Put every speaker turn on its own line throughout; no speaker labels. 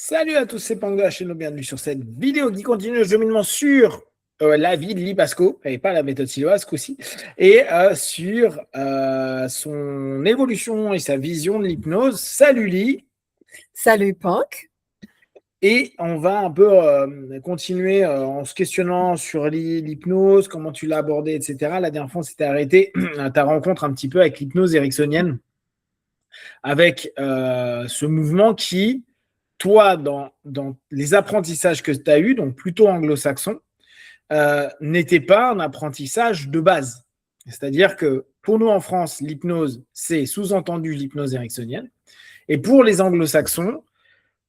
Salut à tous, c'est Pang de la chaîne, bienvenue sur cette vidéo qui continue le cheminement sur la vie de Lee Basco, et pas la méthode Silva ce coup-ci, et sur son évolution et sa vision de l'hypnose. Salut Lee!
Salut Punk.
Et on va un peu continuer en se questionnant sur l'hypnose, comment tu l'as abordé, etc. La dernière fois, on s'était arrêté à ta rencontre un petit peu avec l'hypnose ericksonienne, avec ce mouvement qui, toi, dans les apprentissages que tu as eus, donc plutôt anglo-saxon, n'était pas un apprentissage de base. C'est-à-dire que pour nous en France, l'hypnose, c'est sous-entendu l'hypnose ericksonienne. Et pour les anglo-saxons,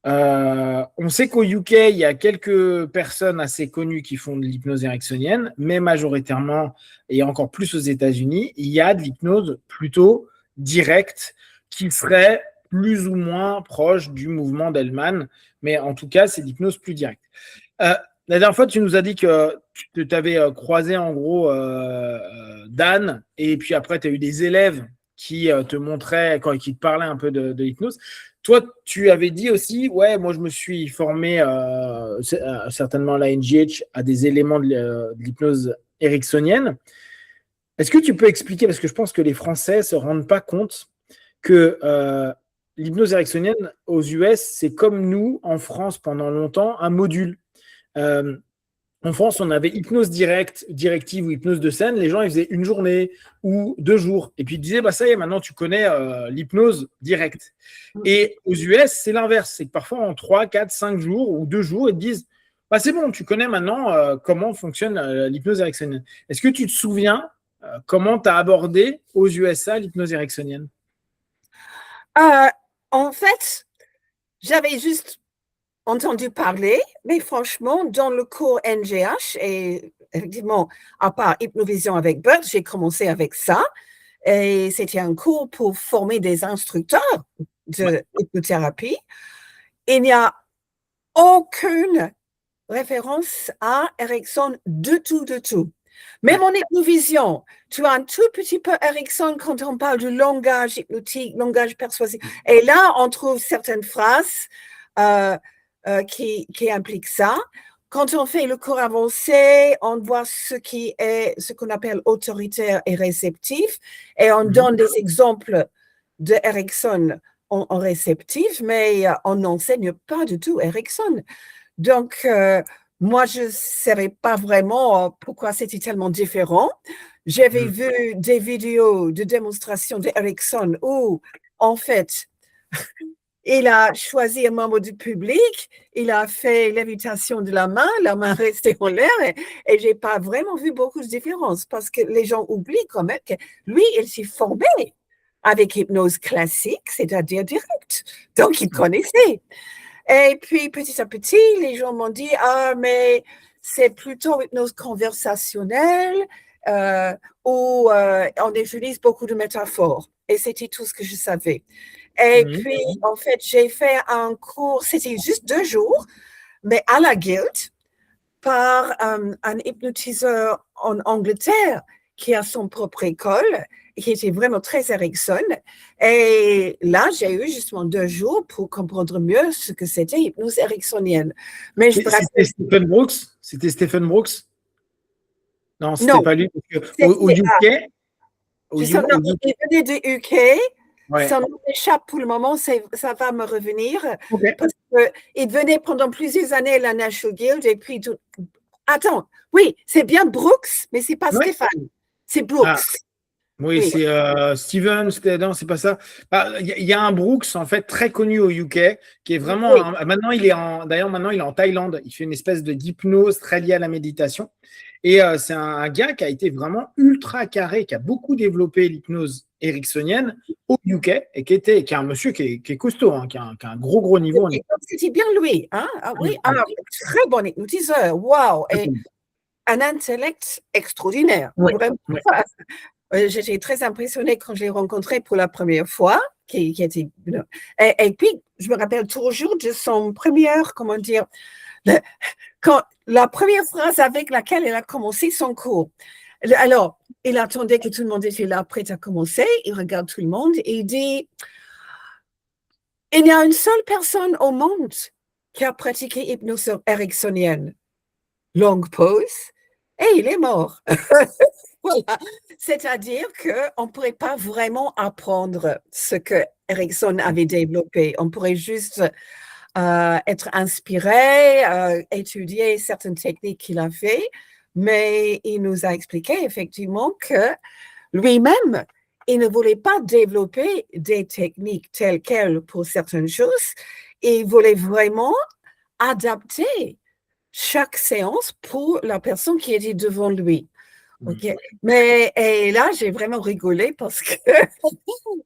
on sait qu'au UK, il y a quelques personnes assez connues qui font de l'hypnose ericksonienne, mais majoritairement, et encore plus aux États-Unis, il y a de l'hypnose plutôt directe qui serait plus ou moins proche du mouvement d'Hellman, mais en tout cas, c'est l'hypnose plus directe. La dernière fois, tu nous as dit que tu avais croisé en gros Dan, et puis après, tu as eu des élèves qui te montraient, qui te parlaient un peu de l'hypnose. Toi, tu avais dit aussi, ouais, moi je me suis formé certainement à la NGH à des éléments de l'hypnose ericksonienne. Est-ce que tu peux expliquer, parce que je pense que les Français ne se rendent pas compte que l'hypnose ericksonienne aux US, c'est comme nous, en France, pendant longtemps, un module. En France, on avait hypnose directive ou hypnose de scène. Les gens, ils faisaient une journée ou 2 jours. Et puis, ils disaient, bah, ça y est, maintenant, tu connais l'hypnose directe. Et aux US, c'est l'inverse. C'est que parfois, en 3, 4, 5 jours ou 2 jours, ils te disent, bah, c'est bon, tu connais maintenant comment fonctionne l'hypnose ericksonienne. Est-ce que tu te souviens comment tu as abordé aux USA l'hypnose ericksonienne?
En fait, j'avais juste entendu parler, mais franchement, dans le cours NGH, et effectivement, à part Hypnovision avec Bert, j'ai commencé avec ça. Et c'était un cours pour former des instructeurs de hypnothérapie. Il n'y a aucune référence à Erickson du tout, du tout. Même en hypnovision, tu as un tout petit peu Erickson quand on parle du langage hypnotique, langage persuasif. Et là, on trouve certaines phrases qui impliquent ça. Quand on fait le cours avancé, on voit ce qu'on appelle autoritaire et réceptif, et on donne des exemples de Erickson en réceptif, mais on n'enseigne pas du tout Erickson. Donc, moi, je ne savais pas vraiment pourquoi c'était tellement différent. J'avais vu des vidéos de démonstration d'Erickson où, en fait, il a choisi un membre du public, il a fait l'évitation de la main restait en l'air, et je n'ai pas vraiment vu beaucoup de différence parce que les gens oublient quand même que lui, il s'est formé avec hypnose classique, c'est-à-dire directe. Donc, il connaissait. Et puis, petit à petit, les gens m'ont dit, ah, mais c'est plutôt hypnose conversationnelle où on utilise beaucoup de métaphores. Et c'était tout ce que je savais. Et puis, en fait, j'ai fait un cours, c'était juste 2 jours, mais à la Guild, par un hypnotiseur en Angleterre qui a son propre école, qui était vraiment très Erickson. Et là, j'ai eu justement 2 jours pour comprendre mieux ce que c'était l'hypnose ericksonienne. Mais
C'était Stephen Brooks? C'était Stephen Brooks? Non, c'était
non,
pas lui. Au UK,
il venait du UK.
ouais.
Ça m'échappe pour le moment, ça va me revenir.
Okay.
Parce qu'il venait pendant plusieurs années à la National Guild et puis tout. Attends, oui, c'est bien Brooks, mais c'est pas Stéphane. C'est Brooks.
Ah, oui, c'est Steven, non, c'est pas ça. Il y a un Brooks, en fait, très connu au UK, qui est vraiment. Maintenant, d'ailleurs, il est en Thaïlande. Il fait une espèce d'hypnose très liée à la méditation. Et c'est un gars qui a été vraiment ultra carré, qui a beaucoup développé l'hypnose ericksonienne au UK et qui est un monsieur qui est costaud, hein, qui a un gros niveau.
C'était bien lui. Hein? Ah, oui, très bon hypnotiseur. Wow! Et un intellect extraordinaire.
Oui.
J'étais très impressionnée quand je l'ai rencontré pour la première fois. Et puis, je me rappelle toujours de son première, comment dire, la première phrase avec laquelle elle a commencé son cours. Alors, il attendait que tout le monde était là, prêt à commencer. Il regarde tout le monde et il dit, il y a une seule personne au monde qui a pratiqué l'hypnose ericksonienne. Longue pause, et il est mort. Voilà. C'est-à-dire qu'on ne pourrait pas vraiment apprendre ce que Erickson avait développé. On pourrait juste être inspiré, étudier certaines techniques qu'il a fait, mais il nous a expliqué effectivement que lui-même, il ne voulait pas développer des techniques telles quelles pour certaines choses. Il voulait vraiment adapter chaque séance pour la personne qui était devant lui. Okay. Mais et là, j'ai vraiment rigolé parce que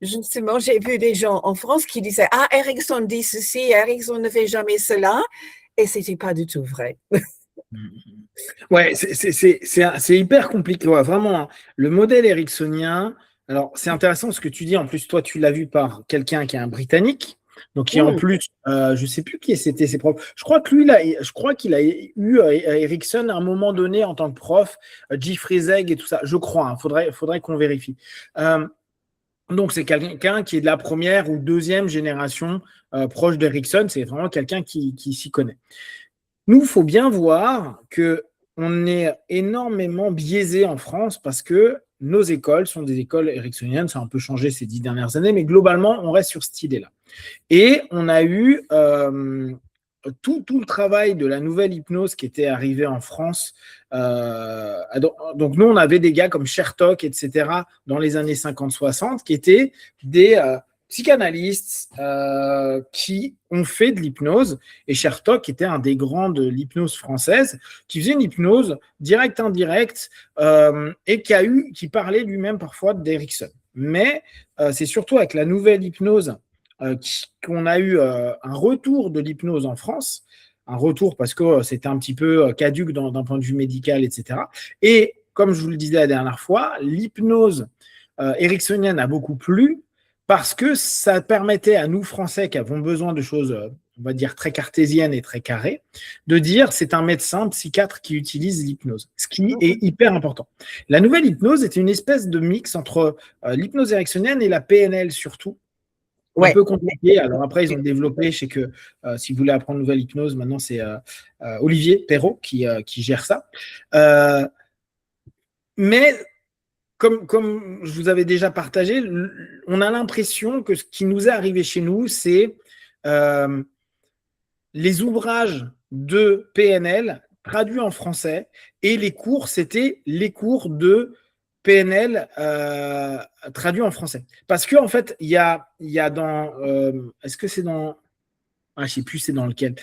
justement, j'ai vu des gens en France qui disaient « Ah, Erickson dit ceci, Erickson ne fait jamais cela », et ce n'était pas du tout vrai.
Ouais, c'est hyper compliqué. Ouais, vraiment, hein. Le modèle ericksonien, alors c'est intéressant ce que tu dis. En plus, toi, tu l'as vu par quelqu'un qui est un Britannique. Donc, qui en plus, je ne sais plus qui c'était ses profs. Je crois que lui, je crois qu'il a eu Erickson à un moment donné en tant que prof, Jeffrey Zeg et tout ça. Je crois, hein, faudrait qu'on vérifie. Donc, c'est quelqu'un qui est de la première ou deuxième génération proche d'Erickson. C'est vraiment quelqu'un qui s'y connaît. Nous, il faut bien voir qu'on est énormément biaisé en France parce que nos écoles sont des écoles ericksoniennes. Ça a un peu changé ces 10 dernières années, mais globalement, on reste sur cette idée-là. Et on a eu tout le travail de la nouvelle hypnose qui était arrivée en France. Donc, nous, on avait des gars comme Chertok, etc., dans les années 50-60, qui étaient des psychanalystes qui ont fait de l'hypnose. Et Chertok était un des grands de l'hypnose française, qui faisait une hypnose directe-indirecte et qui parlait lui-même parfois d'Erickson. Mais c'est surtout avec la nouvelle hypnose qu'on a eu un retour de l'hypnose en France, un retour parce que c'était un petit peu caduc d'un point de vue médical, etc. Et comme je vous le disais la dernière fois, l'hypnose ericksonienne a beaucoup plu parce que ça permettait à nous, Français, qui avons besoin de choses, on va dire, très cartésiennes et très carrées, de dire c'est un médecin, psychiatre qui utilise l'hypnose, ce qui est hyper important. La nouvelle hypnose est une espèce de mix entre l'hypnose ericksonienne et la PNL surtout, un peu compliqué. Alors après, ils ont développé, je sais que si vous voulez apprendre nouvelle hypnose, maintenant c'est Olivier Perrault qui gère ça. Mais comme je vous avais déjà partagé, on a l'impression que ce qui nous est arrivé chez nous, c'est les ouvrages de PNL traduits en français et les cours, c'était les cours de PNL traduit en français. Parce qu'en fait, il y a dans... est-ce que c'est dans... je ne sais plus c'est dans lequel.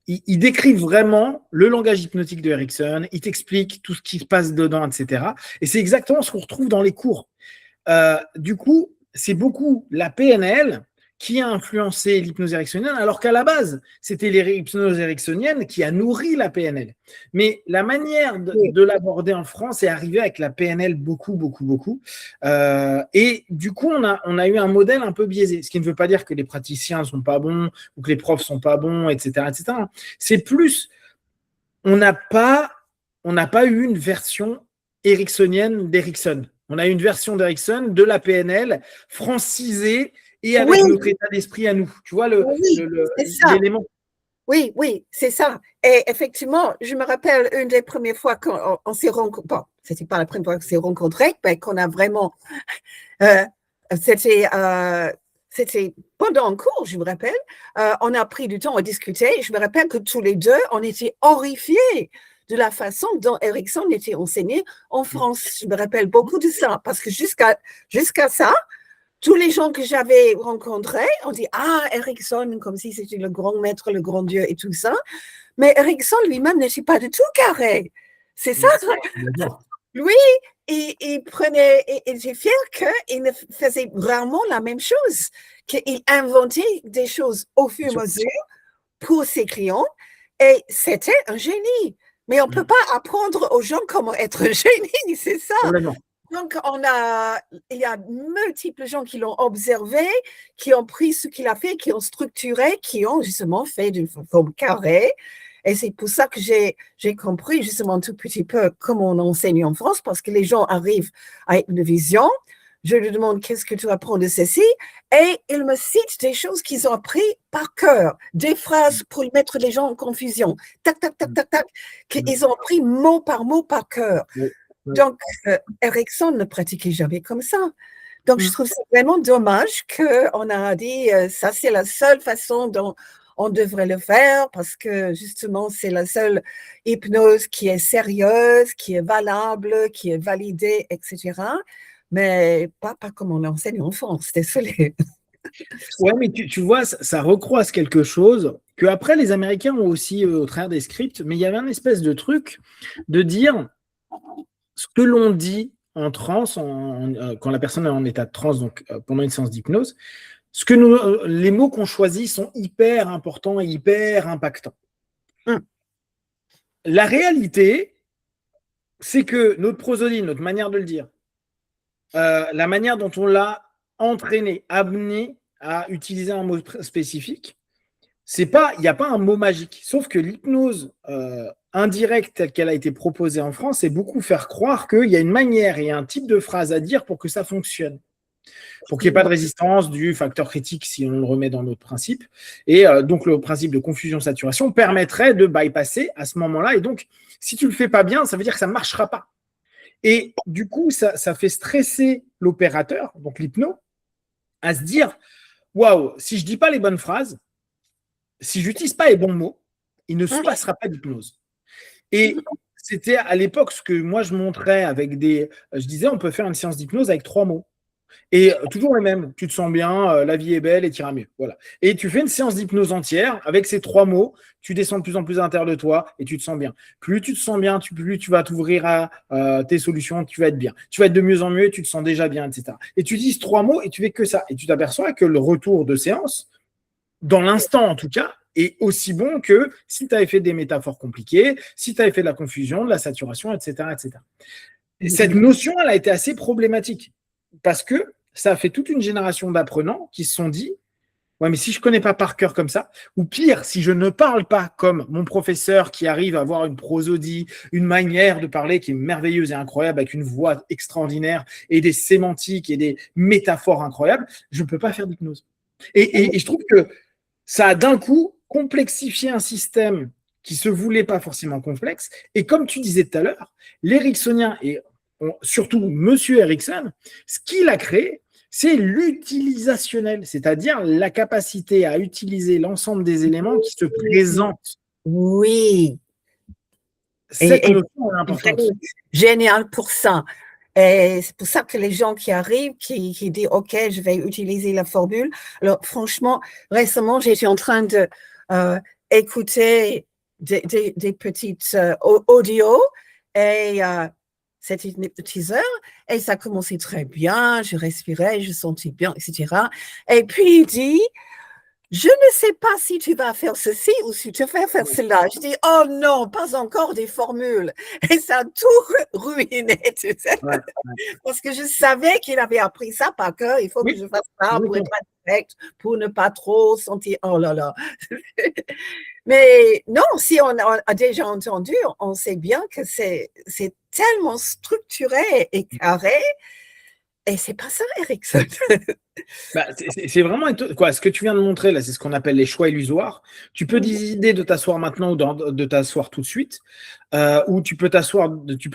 Il décrit vraiment le langage hypnotique de Erickson, il t'explique tout ce qui se passe dedans, etc. Et c'est exactement ce qu'on retrouve dans les cours. Du coup, c'est beaucoup la PNL qui a influencé l'hypnose ericksonienne, alors qu'à la base, c'était l'hypnose ericksonienne qui a nourri la PNL. Mais la manière de l'aborder en France est arrivée avec la PNL beaucoup. Et du coup, on a eu un modèle un peu biaisé, ce qui ne veut pas dire que les praticiens ne sont pas bons ou que les profs ne sont pas bons, etc. C'est plus, on n'a pas eu une version ericksonienne d'Erickson. On a eu une version d'Erickson de la PNL francisée et avec notre état d'esprit à nous. Tu vois l'élément.
Oui, c'est ça. Et effectivement, je me rappelle une des premières fois qu'on s'est rencontrés, bon, c'était pas la première fois qu'on s'est rencontrés, mais qu'on a vraiment, c'était pendant un cours, je me rappelle, on a pris du temps à discuter. Je me rappelle que tous les deux, on était horrifiés de la façon dont Erickson était enseigné en France. Je me rappelle beaucoup de ça, parce que jusqu'à ça, tous les gens que j'avais rencontrés, on dit « Ah, Erickson », comme si c'était le grand maître, le grand Dieu et tout ça. Mais Erickson lui-même n'était pas du tout carré. C'est ça. Lui, il était fier qu'il ne faisait vraiment la même chose, qu'il inventait des choses au fur et à mesure pour ses clients. Et c'était un génie. Mais on ne peut pas apprendre aux gens comment être un génie, c'est ça. Donc, il y a multiples gens qui l'ont observé, qui ont pris ce qu'il a fait, qui ont structuré, qui ont justement fait d'une forme carrée. Et c'est pour ça que j'ai compris justement un tout petit peu comment on enseigne en France, parce que les gens arrivent à une vision. je lui demande qu'est-ce que tu apprends de ceci, et il me cite des choses qu'ils ont appris par cœur, des phrases pour mettre les gens en confusion, tac, tac, tac, tac, tac, qu'ils ont appris mot par cœur.
Oui.
Donc, Erickson ne pratiquait jamais comme ça. Donc, je trouve ça vraiment dommage qu'on a dit ça, c'est la seule façon dont on devrait le faire parce que justement, c'est la seule hypnose qui est sérieuse, qui est valable, qui est validée, etc. Mais pas comme on l'enseigne en France, désolé.
Ouais, mais tu vois, ça recroise quelque chose que après les Américains ont aussi au travers des scripts, mais il y avait un espèce de truc de dire ce que l'on dit en transe, quand la personne est en état de transe, donc pendant une séance d'hypnose, les mots qu'on choisit sont hyper importants et hyper impactants. La réalité, c'est que notre prosodie, notre manière de le dire, la manière dont on l'a entraîné, amené à utiliser un mot spécifique, il n'y a pas un mot magique. Sauf que l'hypnose indirecte telle qu'elle a été proposée en France, c'est beaucoup faire croire qu'il y a une manière et un type de phrase à dire pour que ça fonctionne. Pour qu'il n'y ait pas de résistance du facteur critique si on le remet dans notre principe. Et donc, le principe de confusion-saturation permettrait de bypasser à ce moment-là. Et donc, si tu ne le fais pas bien, ça veut dire que ça ne marchera pas. Et du coup, ça fait stresser l'opérateur, donc l'hypno, à se dire, waouh, si je ne dis pas les bonnes phrases, si je n'utilise pas les bons mots, il ne se passera pas d'hypnose. Et c'était à l'époque ce que moi je montrais avec je disais, on peut faire une séance d'hypnose avec 3 mots. Et toujours les mêmes. Tu te sens bien, la vie est belle et tu iras mieux. Voilà. Et tu fais une séance d'hypnose entière avec ces 3 mots. Tu descends de plus en plus à l'intérieur de toi et tu te sens bien. Plus tu te sens bien, plus tu vas t'ouvrir à tes solutions, tu vas être bien. Tu vas être de mieux en mieux et tu te sens déjà bien, etc. Et tu dis 3 mots et tu fais que ça. Et tu t'aperçois que le retour de séance, dans l'instant en tout cas, est aussi bon que si tu avais fait des métaphores compliquées, si tu avais fait de la confusion, de la saturation, etc. etc. Et cette notion, elle a été assez problématique parce que ça a fait toute une génération d'apprenants qui se sont dit ouais, mais si je ne connais pas par cœur comme ça, ou pire, si je ne parle pas comme mon professeur qui arrive à avoir une prosodie, une manière de parler qui est merveilleuse et incroyable, avec une voix extraordinaire et des sémantiques et des métaphores incroyables, je ne peux pas faire d'hypnose. Et je trouve que ça a d'un coup complexifié un système qui se voulait pas forcément complexe. Et comme tu disais tout à l'heure, l'Ericksonien et surtout Monsieur Erickson, ce qu'il a créé, c'est l'utilisationnel, c'est-à-dire la capacité à utiliser l'ensemble des éléments qui se présentent.
Oui.
Cette notion est importante.
Génial pour ça. Et c'est pour ça que les gens qui arrivent, qui disent « Ok, je vais utiliser la formule ». Alors, franchement, récemment, j'étais en train de écouter des petites audios et c'était une hypnotiseur et ça commençait très bien, je respirais, je sentais bien, etc. Et puis, il dit « Je ne sais pas si tu vas faire ceci ou si tu vas faire cela. » Je dis, oh non, pas encore des formules. Et ça a tout ruiné, tu sais. Ouais. Parce que je savais qu'il avait appris ça par cœur. Il faut que je fasse ça pour être direct, pour ne pas trop sentir, oh là là. Mais non, si on a déjà entendu, on sait bien que c'est tellement structuré et carré. Et c'est pas ça, Erickson.
C'est vraiment quoi. Ce que tu viens de montrer là, c'est ce qu'on appelle les choix illusoires. Tu peux décider de t'asseoir maintenant ou de t'asseoir tout de suite, ou tu peux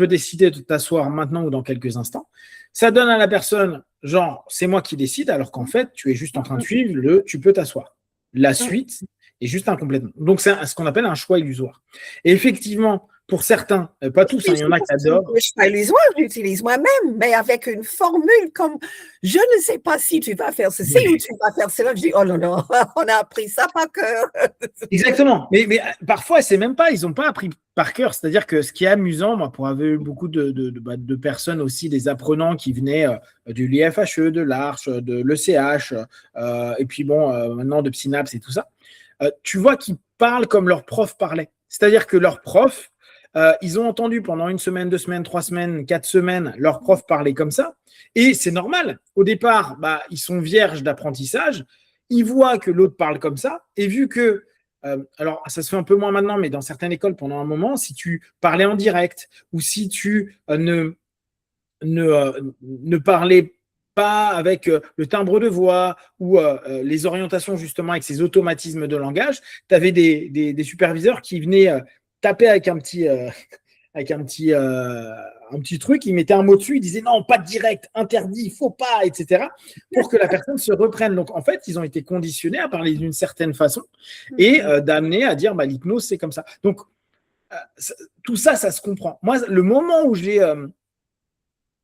décider de t'asseoir maintenant ou dans quelques instants. Ça donne à la personne, genre, c'est moi qui décide, alors qu'en fait, tu es juste en train de suivre tu peux t'asseoir. La suite est juste un complément. Donc, c'est ce qu'on appelle un choix illusoire. Et effectivement, pour certains, pas tous, il y en a qui adorent.
Le choix illusoire, je l'utilise moi-même, mais avec une formule comme je ne sais pas si tu vas faire ceci ou tu vas faire cela. Je dis, oh non, non, on a appris ça par cœur.
Exactement. Mais parfois, c'est même pas, ils n'ont pas appris par cœur. C'est-à-dire que ce qui est amusant, moi, pour avoir eu beaucoup de personnes aussi, des apprenants qui venaient du l'IFHE, de l'Arche, de l'ECH, et puis bon, maintenant de Synapse et tout ça, tu vois qu'ils parlent comme leur prof parlait. C'est-à-dire que leur prof, ils ont entendu pendant 1 semaine, 2 semaines, 3 semaines, 4 semaines leur prof parler comme ça. Et c'est normal. Au départ, ils sont vierges d'apprentissage. Ils voient que l'autre parle comme ça. Et vu que, alors ça se fait un peu moins maintenant, mais dans certaines écoles, pendant un moment, si tu parlais en direct ou si tu ne parlais pas avec le timbre de voix ou les orientations justement avec ces automatismes de langage. Tu avais des superviseurs qui venaient taper avec un petit truc, ils mettaient un mot dessus, ils disaient non, pas de direct, interdit, faut pas, etc. pour que la personne se reprenne. Donc en fait, ils ont été conditionnés à parler d'une certaine façon et d'amener à dire l'hypnose, c'est comme ça. Donc tout ça, ça se comprend. Moi, le moment où j'ai...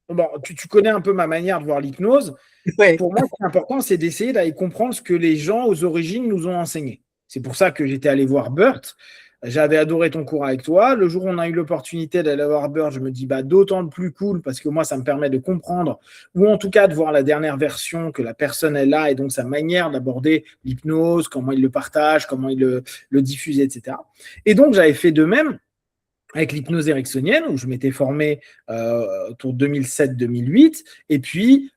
bon, tu connais un peu ma manière de voir l'hypnose.
Ouais.
Pour moi, ce qui est important, c'est d'essayer d'aller comprendre ce que les gens aux origines nous ont enseigné. C'est pour ça que j'étais allé voir Burt. J'avais adoré ton cours avec toi. Le jour où on a eu l'opportunité d'aller voir Burt, je me dis d'autant de plus cool parce que moi, ça me permet de comprendre ou en tout cas de voir la dernière version que la personne est là et donc sa manière d'aborder l'hypnose, comment il le partage, comment il le diffuse, etc. Et donc, j'avais fait de même avec l'hypnose ericksonienne, où je m'étais formé autour de 2007-2008. Et puis,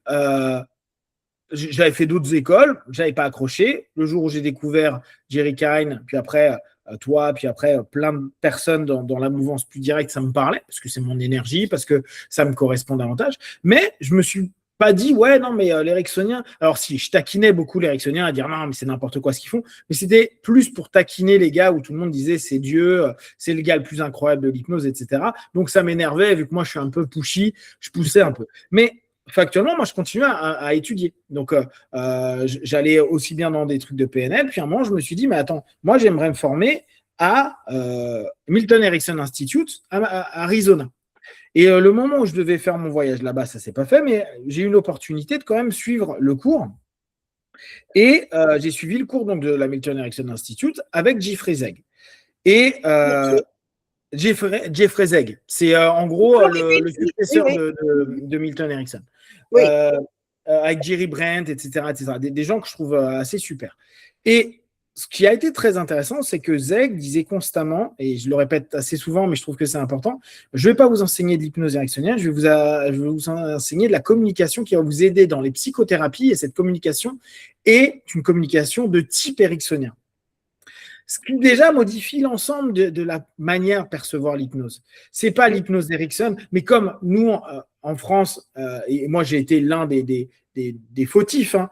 j'avais fait d'autres écoles, je n'avais pas accroché. Le jour où j'ai découvert Jerry Kine, puis après toi, puis après plein de personnes dans la mouvance plus directe, ça me parlait, parce que c'est mon énergie, parce que ça me correspond davantage. Mais je me suis pas dit, ouais, non, mais l'Ericksonien, alors si, je taquinais beaucoup l'Ericksonien à dire, non, mais c'est n'importe quoi ce qu'ils font, mais c'était plus pour taquiner les gars où tout le monde disait, c'est Dieu, c'est le gars le plus incroyable de l'hypnose, etc. Donc ça m'énervait, vu que moi je suis un peu pushy, je poussais un peu. Mais factuellement, moi je continuais à étudier. Donc j'allais aussi bien dans des trucs de PNL, puis à un moment je me suis dit, mais attends, moi j'aimerais me former à Milton Erickson Institute à Arizona. Et le moment où je devais faire mon voyage là-bas, ça ne s'est pas fait, mais j'ai eu une opportunité de quand même suivre le cours. Et j'ai suivi le cours donc, de la Milton Erickson Institute avec Jeffrey Zeg. Et Jeffrey Zeg, c'est en gros le successeur de Milton Erickson.
Oui.
Avec Jerry Brent, etc. etc. Des gens que je trouve assez super. Et ce qui a été très intéressant, c'est que Zeg disait constamment, et je le répète assez souvent, mais je trouve que c'est important, je ne vais pas vous enseigner de l'hypnose ericksonienne, je vais vous enseigner de la communication qui va vous aider dans les psychothérapies, et cette communication est une communication de type ericksonien. Ce qui déjà modifie l'ensemble de la manière de percevoir l'hypnose. Ce n'est pas l'hypnose d'Erickson, mais comme nous, en France, et moi j'ai été l'un des fautifs, hein,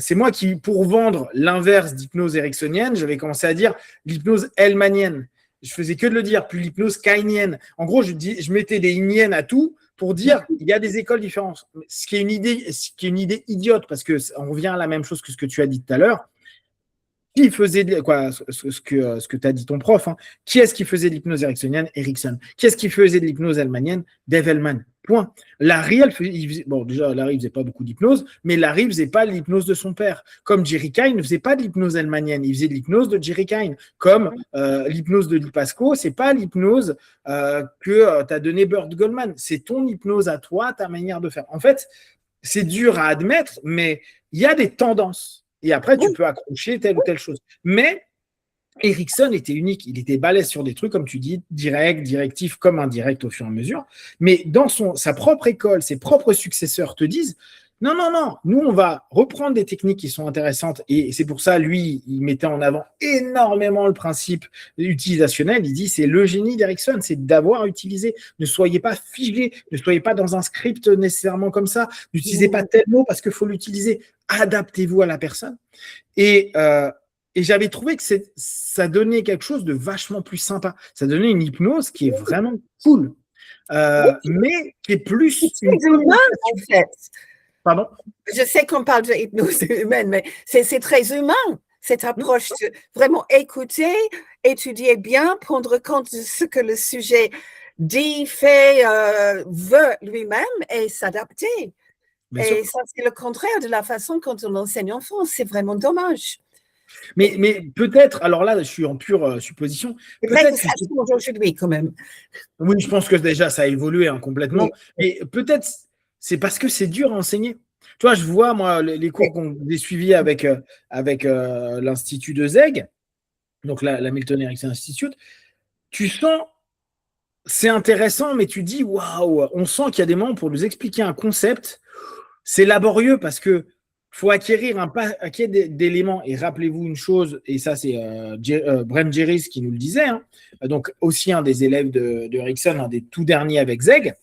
c'est moi qui, pour vendre l'inverse d'hypnose ericksonienne, j'avais commencé à dire l'hypnose hellmanienne. Je faisais que de le dire, puis l'hypnose kainienne. En gros, je mettais des iniennes à tout pour dire il y a des écoles différentes. Ce qui est une idée idiote, parce qu'on revient à la même chose que ce que tu as dit tout à l'heure. Qui faisait ce que tu as dit ton prof, hein. Qui est-ce qui faisait de l'hypnose ericksonienne? Erickson. Qui est-ce qui faisait de l'hypnose hellmanienne? Dave Hellman. Point. Larry, déjà, Larry ne faisait pas beaucoup d'hypnose, mais Larry ne faisait pas l'hypnose de son père. Comme Jerry Kine ne faisait pas de l'hypnose hellmanienne, il faisait de l'hypnose de Jerry Kine. Comme l'hypnose de Lipasco, ce n'est pas l'hypnose que t'a donné Burt Goldman. C'est ton hypnose à toi, ta manière de faire. En fait, c'est dur à admettre, mais il y a des tendances. Et après, tu peux accrocher telle ou telle chose. Mais Erickson était unique. Il était balèze sur des trucs, comme tu dis, direct, directif, comme indirect au fur et à mesure. Mais dans sa propre école, ses propres successeurs te disent non, non, non, nous, on va reprendre des techniques qui sont intéressantes. Et c'est pour ça, lui, il mettait en avant énormément le principe utilisationnel. Il dit c'est le génie d'Erickson, c'est d'avoir utilisé. Ne soyez pas figé, ne soyez pas dans un script nécessairement comme ça. N'utilisez pas tel mot parce qu'il faut l'utiliser. Adaptez-vous à la personne. Et j'avais trouvé que ça donnait quelque chose de vachement plus sympa. Ça donnait une hypnose qui est vraiment cool, mais qui est plus
une humain, en fait.
Pardon?
Je sais qu'on parle de hypnose humaine, mais c'est très humain, cette approche de vraiment écouter, étudier bien, prendre compte de ce que le sujet dit, fait, veut lui-même et s'adapter. Et ça, c'est le contraire de la façon dont on enseigne en France. C'est vraiment dommage.
Mais peut-être, alors là, je suis en pure supposition.
Peut-être que ça change aujourd'hui quand même.
Oui, je pense que déjà, ça a évolué complètement. Oui. Mais peut-être, c'est parce que c'est dur à enseigner. Tu vois, je vois, moi, les cours qu'on a suivis avec l'Institut de Zeg, donc la Milton Erickson Institute, tu sens, c'est intéressant, mais tu dis, waouh, on sent qu'il y a des moments pour nous expliquer un concept. C'est laborieux parce que faut acquérir un paquet d'éléments. Et rappelez-vous une chose, et ça, c'est Brent Jerris qui nous le disait, hein, donc aussi un des élèves de Erickson, un des tout derniers avec Zeg.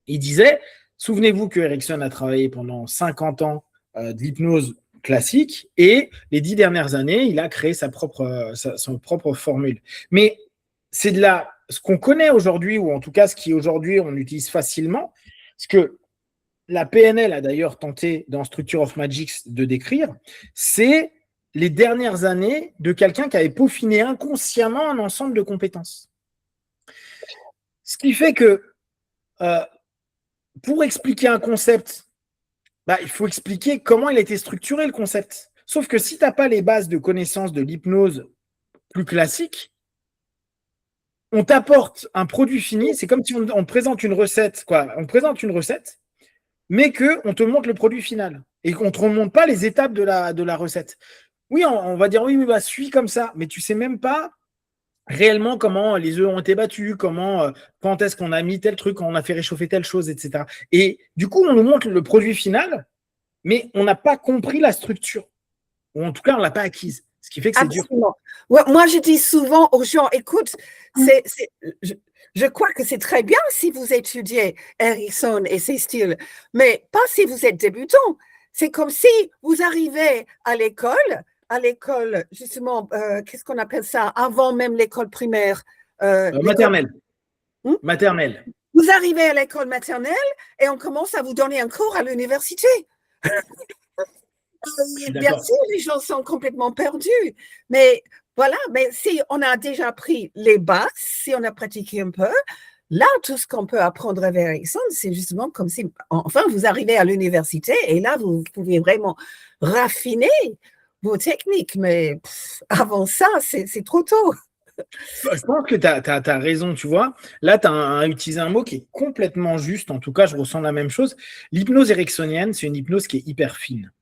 Il disait, souvenez-vous que Erickson a travaillé pendant 50 ans de l'hypnose classique et les 10 dernières années, il a créé son propre formule. Mais c'est ce qu'on connaît aujourd'hui, ou en tout cas ce qui aujourd'hui on utilise facilement, ce que la PNL a d'ailleurs tenté dans Structure of Magic de décrire, c'est les dernières années de quelqu'un qui avait peaufiné inconsciemment un ensemble de compétences. Ce qui fait que pour expliquer un concept, il faut expliquer comment il a été structuré le concept. Sauf que si tu n'as pas les bases de connaissances de l'hypnose plus classique, on t'apporte un produit fini, c'est comme si on présente une recette, on présente une recette, mais qu'on te montre le produit final et qu'on ne te remonte pas les étapes de la recette. Oui, on va dire, oui, mais suis comme ça, mais tu ne sais même pas réellement comment les œufs ont été battus, quand est-ce qu'on a mis tel truc, quand on a fait réchauffer telle chose, etc. Et du coup, on nous montre le produit final, mais on n'a pas compris la structure. Ou en tout cas, on ne l'a pas acquise. Ce qui fait que c'est dur.
Ouais, moi, je dis souvent aux gens, écoute, je crois que c'est très bien si vous étudiez Erickson et ses styles, mais pas si vous êtes débutant. C'est comme si vous arrivez à l'école, justement, qu'est-ce qu'on appelle ça, avant même l'école primaire.
Maternelle. Maternelle.
Vous arrivez à l'école maternelle et on commence à vous donner un cours à l'université. Bien sûr, les gens sont complètement perdus, mais voilà, mais si on a déjà pris les bases, si on a pratiqué un peu, là, tout ce qu'on peut apprendre avec Erickson, c'est justement comme si, enfin, vous arrivez à l'université et là, vous pouvez vraiment raffiner vos techniques, mais avant ça, c'est trop tôt.
Je pense que tu as raison, tu vois. Là, tu as utilisé un mot qui est complètement juste. En tout cas, je ressens la même chose. L'hypnose ericksonienne, c'est une hypnose qui est hyper fine.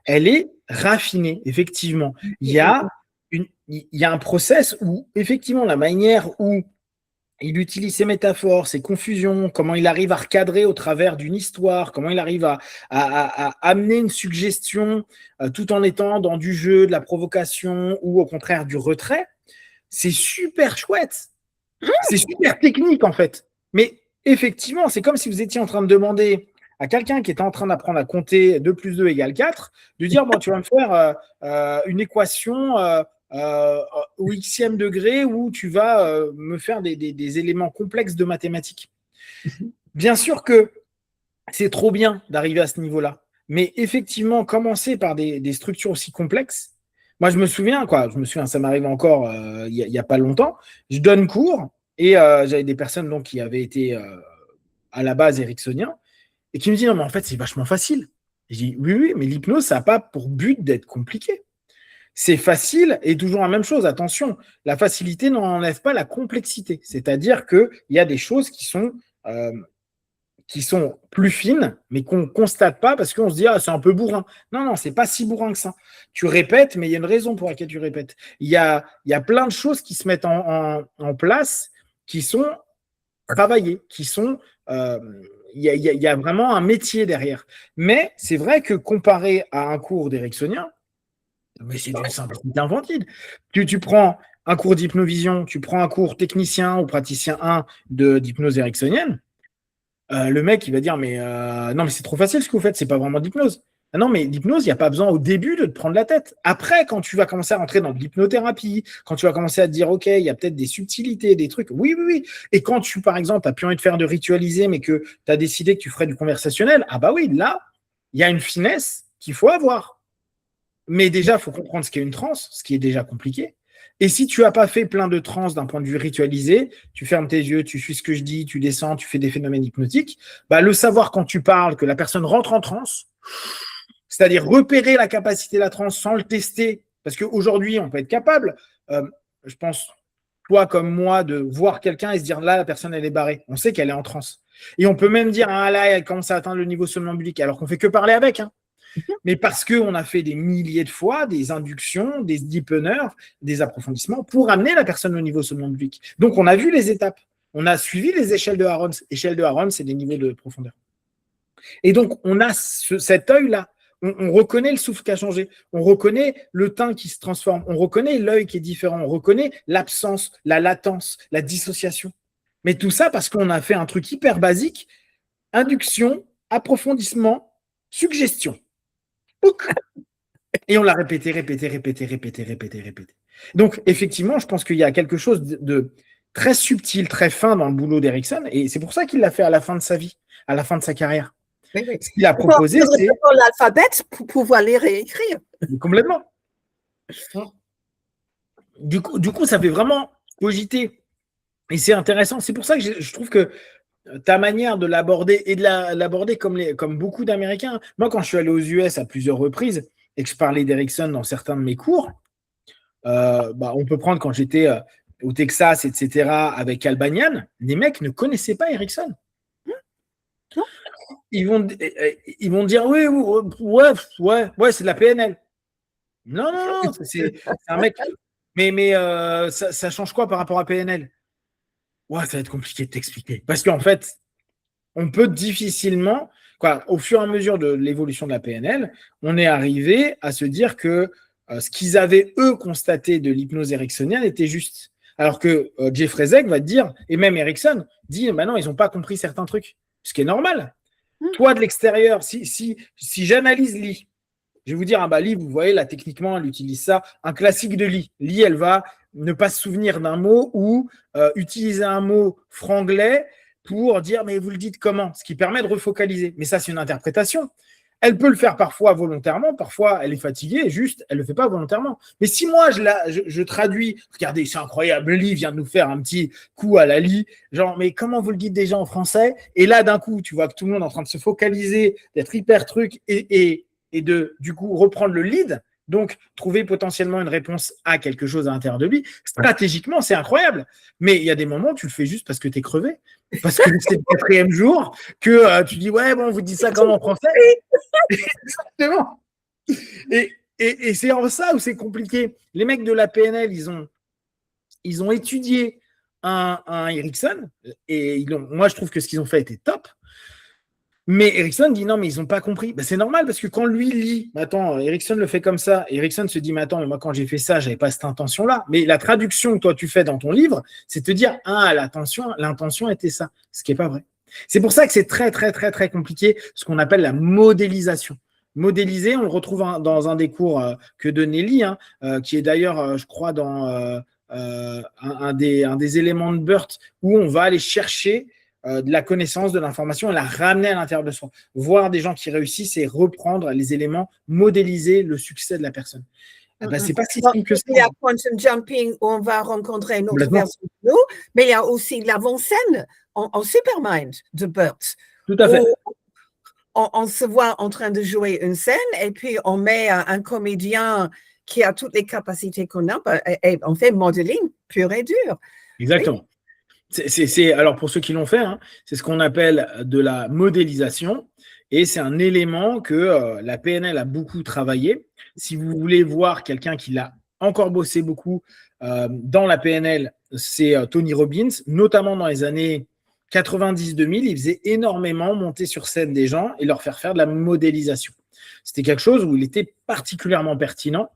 Elle est raffinée, effectivement. Il y a un process où, effectivement, la manière où il utilise ses métaphores, ses confusions, comment il arrive à recadrer au travers d'une histoire, comment il arrive à amener une suggestion tout en étant dans du jeu, de la provocation ou au contraire du retrait, c'est super chouette. C'est super technique en fait. Mais effectivement, c'est comme si vous étiez en train de demander à quelqu'un qui était en train d'apprendre à compter 2 plus 2 égale 4, de dire, bon, tu vas me faire une équation au xème degré où tu vas me faire des éléments complexes de mathématiques. Bien sûr que c'est trop bien d'arriver à ce niveau-là. Mais effectivement, commencer par des structures aussi complexes, moi, je me souviens, ça m'arrive encore il y a pas longtemps, je donne cours et j'avais des personnes donc, qui avaient été à la base ericksoniens et qui me disent, non, mais en fait, c'est vachement facile. Et je dis, oui, mais l'hypnose, ça n'a pas pour but d'être compliqué. C'est facile et toujours la même chose. Attention, la facilité n'enlève pas la complexité. C'est-à-dire qu'il y a des choses qui sont plus fines, mais qu'on ne constate pas parce qu'on se dit, ah, c'est un peu bourrin. Non, c'est pas si bourrin que ça. Tu répètes, mais il y a une raison pour laquelle tu répètes. Il y a plein de choses qui se mettent en place, qui sont travaillées, qui sont... il y a vraiment un métier derrière. Mais c'est vrai que comparé à un cours d'ericksonien, mais c'est d'une simplicité infantile. Tu prends un cours d'hypnovision, tu prends un cours technicien ou praticien 1 d'hypnose ericksonienne, le mec, il va dire, mais non, mais c'est trop facile ce que vous faites, c'est pas vraiment d'hypnose. Ah non, mais l'hypnose, il n'y a pas besoin au début de te prendre la tête. Après, quand tu vas commencer à rentrer dans de l'hypnothérapie, quand tu vas commencer à te dire, OK, il y a peut-être des subtilités, des trucs, oui. Et quand tu, par exemple, n'as plus envie de faire de ritualiser, mais que tu as décidé que tu ferais du conversationnel, ah bah oui, là, il y a une finesse qu'il faut avoir. Mais déjà, il faut comprendre ce qu'est une transe, ce qui est déjà compliqué. Et si tu n'as pas fait plein de transes d'un point de vue ritualisé, tu fermes tes yeux, tu suis ce que je dis, tu descends, tu fais des phénomènes hypnotiques, bah, le savoir quand tu parles que la personne rentre en transe, c'est-à-dire repérer la capacité de la transe sans le tester, parce qu'aujourd'hui, on peut être capable, je pense, toi comme moi, de voir quelqu'un et se dire là, la personne, elle est barrée. On sait qu'elle est en transe. Et on peut même dire, ah là, elle commence à atteindre le niveau somnambulique, alors qu'on ne fait que parler avec. Mais parce qu'on a fait des milliers de fois des inductions, des deepeners, des approfondissements pour amener la personne au niveau somnambulique. Donc, on a vu les étapes. On a suivi les échelles de Harron. Échelles de Harron, c'est des niveaux de profondeur. Et donc, on a cet œil-là. On reconnaît le souffle qui a changé. On reconnaît le teint qui se transforme. On reconnaît l'œil qui est différent. On reconnaît l'absence, la latence, la dissociation. Mais tout ça parce qu'on a fait un truc hyper basique induction, approfondissement, suggestion. Et on l'a répété. Donc, effectivement, je pense qu'il y a quelque chose de très subtil, très fin dans le boulot d'Erickson, et c'est pour ça qu'il l'a fait à la fin de sa vie, à la fin de sa carrière.
Oui.
Ce qu'il a proposé, c'est
l'alphabet pour pouvoir lire et écrire.
Complètement. Du coup, ça fait vraiment cogiter. Et c'est intéressant. C'est pour ça que je trouve que ta manière de l'aborder et de l'aborder comme beaucoup d'Américains. Moi, quand je suis allé aux US à plusieurs reprises et que je parlais d'Erickson dans certains de mes cours, on peut prendre quand j'étais au Texas, etc., avec Albanian, les mecs ne connaissaient pas Erickson. Ils vont dire oui, ouais, c'est de la PNL. Non, c'est un mec. Mais ça change quoi par rapport à PNL? Ouais, ça va être compliqué de t'expliquer. Parce qu'en fait, on peut difficilement, au fur et à mesure de l'évolution de la PNL, on est arrivé à se dire que ce qu'ils avaient, eux, constaté de l'hypnose ericksonienne était juste. Alors que Jeffrey Zeck va te dire, et même Erickson, dit, non, ils n'ont pas compris certains trucs. Ce qui est normal. Toi, de l'extérieur, si j'analyse Lee, je vais vous dire, Lee, vous voyez, là, techniquement, elle utilise ça. Un classique de Lee. Lee, elle va ne pas se souvenir d'un mot ou utiliser un mot franglais pour dire, mais vous le dites comment? Ce qui permet de refocaliser. Mais ça, c'est une interprétation. Elle peut le faire parfois volontairement, parfois elle est fatiguée et juste, elle ne le fait pas volontairement. Mais si moi, je traduis, regardez, c'est incroyable, Lee vient de nous faire un petit coup à la Lee, genre, mais comment vous le dites déjà en français? Et là, d'un coup, tu vois que tout le monde est en train de se focaliser, d'être hyper truc et de, du coup, reprendre le lead, donc trouver potentiellement une réponse à quelque chose à l'intérieur de lui. Stratégiquement, c'est incroyable. Mais il y a des moments où tu le fais juste parce que tu es crevé, parce que c'est le 4e jour, que tu dis, ouais, bon, on vous dit ça comment en français? Exactement. Et c'est en ça où c'est compliqué. Les mecs de la PNL, ils ont étudié un Erickson, et moi, je trouve que ce qu'ils ont fait était top. Mais Erickson dit non, mais ils n'ont pas compris. C'est normal parce que quand lui lit, attends, Erickson le fait comme ça, Erickson se dit, mais attends, mais moi quand j'ai fait ça, je n'avais pas cette intention-là. Mais la traduction que toi tu fais dans ton livre, c'est te dire, l'intention était ça, ce qui n'est pas vrai. C'est pour ça que c'est très, très, très, très compliqué, ce qu'on appelle la modélisation. Modéliser, on le retrouve dans un des cours que donnait Lee, qui est d'ailleurs, je crois, dans un des éléments de Burt, où on va aller chercher de la connaissance, de l'information et la ramener à l'intérieur de soi. Voir des gens qui réussissent et reprendre les éléments, modéliser le succès de la personne. C'est pas si simple que ça.
Il y a quantum jumping où on va rencontrer une autre version de nous, mais il y a aussi l'avant-scène en Supermind de Burt.
Tout à fait.
On se voit en train de jouer une scène et puis on met un comédien qui a toutes les capacités qu'on a et on fait modeling pur et dur.
Exactement. Oui. Alors, pour ceux qui l'ont fait, c'est ce qu'on appelle de la modélisation et c'est un élément que la PNL a beaucoup travaillé. Si vous voulez voir quelqu'un qui l'a encore bossé beaucoup dans la PNL, c'est Tony Robbins, notamment dans les années 90-2000, il faisait énormément monter sur scène des gens et leur faire de la modélisation. C'était quelque chose où il était particulièrement pertinent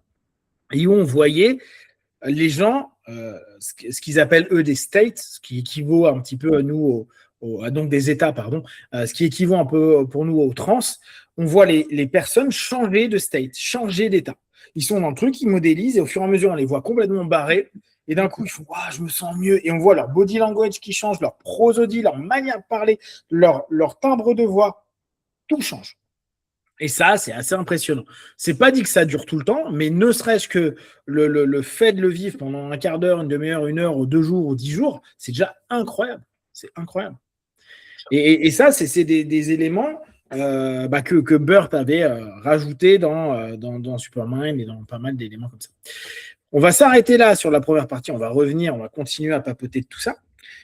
et où on voyait les gens, ce qu'ils appellent eux des states, ce qui équivaut un petit peu à nous, donc des états, pardon, ce qui équivaut un peu pour nous aux trans, on voit les personnes changer de state, changer d'état. Ils sont dans le truc, ils modélisent et au fur et à mesure, on les voit complètement barrés. Et d'un coup, ils font je me sens mieux. Et on voit leur body language qui change, leur prosodie, leur manière de parler, leur timbre de voix. Tout change. Et ça, c'est assez impressionnant. C'est pas dit que ça dure tout le temps, mais ne serait-ce que le fait de le vivre pendant un quart d'heure, une demi-heure, 1 heure, ou 2 jours, ou 10 jours, c'est déjà incroyable. C'est incroyable. Et ça, c'est des éléments que Burt avait rajouté dans Supermind et dans pas mal d'éléments comme ça. On va s'arrêter là sur la première partie. On va revenir, on va continuer à papoter de tout ça.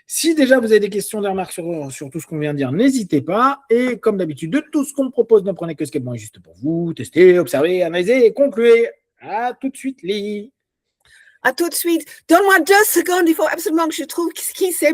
Si déjà vous avez des questions, des remarques sur tout ce qu'on vient de dire, n'hésitez pas. Et comme d'habitude, de tout ce qu'on propose, ne prenez que ce qui est bon et juste pour vous. Testez, observez, analysez et concluez. À tout de suite, Lee.
À tout de suite. Donne-moi 2 secondes. Il faut absolument que je trouve qui c'est.